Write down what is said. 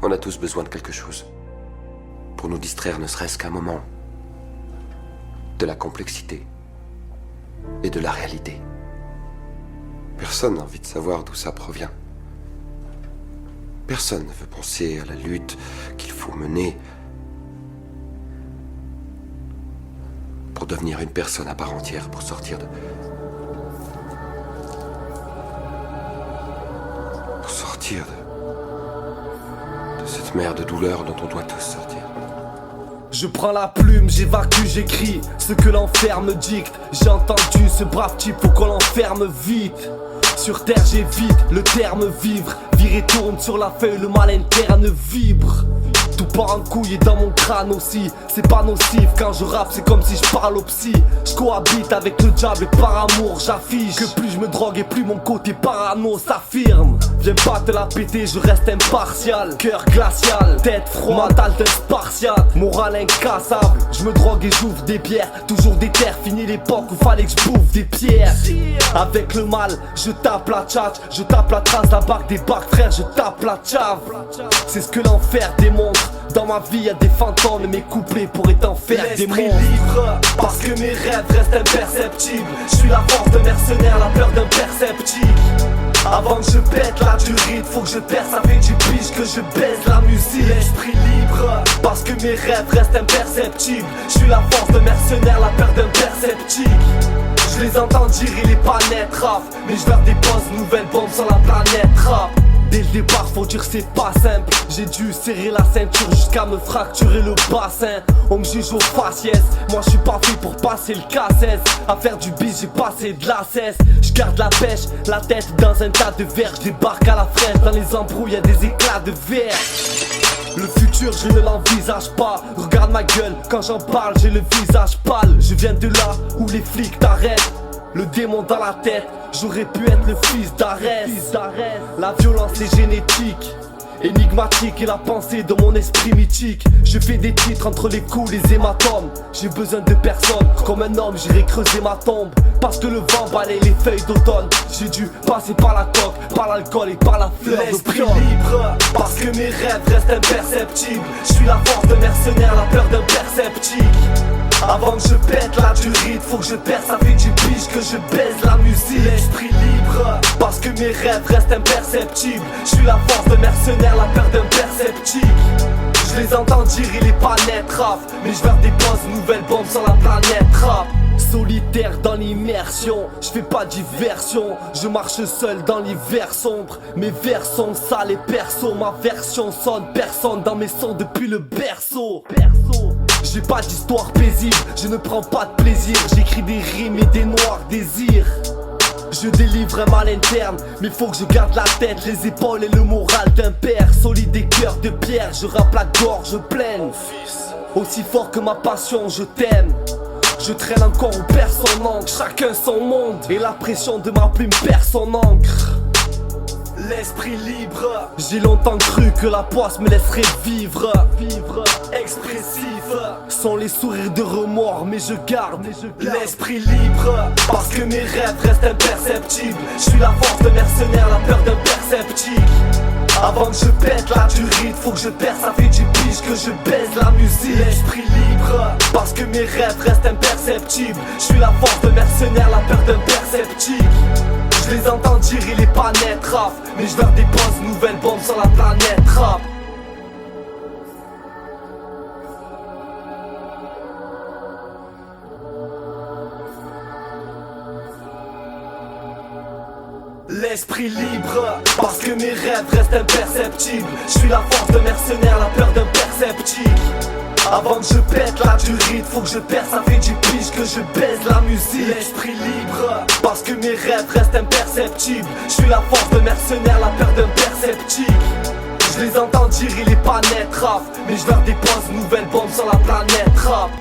qu'on a tous besoin de quelque chose. Pour nous distraire ne serait-ce qu'un moment. De la complexité. Et de la réalité. Personne n'a envie de savoir d'où ça provient. Personne ne veut penser à la lutte qu'il faut mener pour devenir une personne à part entière, pour sortir de... Pour sortir de cette mer de douleur dont on doit tous sortir. Je prends la plume, j'évacue, j'écris ce que l'enfer me dicte. J'ai entendu ce brave type, faut qu'on l'enferme vite. Sur terre j'évite le terme vivre. Virer tourne sur la feuille, le mal interne vibre. Tout part en couille et dans mon crâne aussi. C'est pas nocif, quand je rappe c'est comme si je parle au psy. Je cohabite avec le diable et par amour j'affiche que plus je me drogue et plus mon côté parano s'affirme. Viens pas te la péter, je reste impartial. Cœur glacial, tête froide, mental d'un spartiate. Moral incassable, je me drogue et j'ouvre des bières. Toujours des terres, fini l'époque où fallait que je bouffe des pierres. Avec le mal, je tape la tchatch. Je tape la trace, la barque des barques frère, je tape la tchave. C'est ce que l'enfer démontre. Dans ma vie y'a des fantômes et mes couplets pourraient en faire des monstres. Libre, parce que mes rêves restent imperceptibles. Je suis la force de mercenaire, la peur d'un perceptique. Avant que je pète la durite, faut que je perce, ça fait du pige que je baise la musique. L'esprit libre, parce que mes rêves restent imperceptibles. Je suis la force de mercenaire, la peur d'un perceptique. Je les entends dire il est pas net rap, mais je leur dépose une nouvelle bombe sur la planète rap. Dès le départ faut dire c'est pas simple. J'ai dû serrer la ceinture jusqu'à me fracturer le bassin. On me juge au faciès, moi je suis pas fait pour passer le K16. À faire du bis j'ai passé de la cesse. Je garde la pêche, la tête dans un tas de verre. Je débarque à la fraise, dans les embrouilles y'a des éclats de verre. Le futur je ne l'envisage pas. Regarde ma gueule, quand j'en parle j'ai le visage pâle. Je viens de là où les flics t'arrêtent. Le démon dans la tête, j'aurais pu être le fils d'Arès. La violence est génétique, énigmatique et la pensée de mon esprit mythique. Je fais des titres entre les coups, les hématomes. J'ai besoin de personne, comme un homme j'irai creuser ma tombe. Parce que le vent balaye les feuilles d'automne. J'ai dû passer par la coque, par l'alcool et par la fleur de l'esprit libre, parce que mes rêves restent imperceptibles. Je suis la force de mercenaire, la peur d'un perceptique. Avant que je pète la durite, faut que je perce, ça fait du pige que je baise la musique. L'esprit libre, parce que mes rêves restent imperceptibles. Je suis la force de mercenaire, la peur d'un perceptique. Je les entends dire il est pas net rap, mais je leur dépose une nouvelle bombe sur la planète rap. Solitaire dans l'immersion, je fais pas diversion. Je marche seul dans l'hiver sombre. Mes vers sont sales et perso. Ma version sonne, personne dans mes sons depuis le berceau. J'ai pas d'histoire paisible, je ne prends pas de plaisir. J'écris des rimes et des noirs désirs. Je délivre un mal interne, mais faut que je garde la tête, les épaules et le moral d'un père. Solide et cœur de pierre, je rappe la gorge pleine. Aussi fort que ma passion, je t'aime. Je traîne encore où personne n'ancre, chacun son monde. Et la pression de ma plume perd son encre. L'esprit libre, j'ai longtemps cru que la poisse me laisserait vivre. Expressif, sans les sourires de remords, mais je garde l'esprit libre, parce que mes rêves restent imperceptibles. Je suis la force de mercenaire, la peur d'un perceptique. Avant que je pète la durite, faut que je perce, ça fait du pige que je baise la musique. L'esprit libre, parce que mes rêves restent imperceptibles. Je suis la force de mercenaire, la peur d'un perceptique. Je les entends dire il est pas net rap, mais je leur dépose une nouvelle bombe sur la planète rap. L'esprit libre, parce que mes rêves restent imperceptibles. Je suis la force de mercenaire, la peur d'un perceptique. Avant que je pète la durite, faut que je perce, ça fait du pige que je baise la musique. L'esprit libre, parce que mes rêves restent imperceptibles. Je suis la force de mercenaire, la peur d'un perceptique. Je les entends dire il est pas net rap, mais je leur dépose une nouvelle bombe sur la planète rap.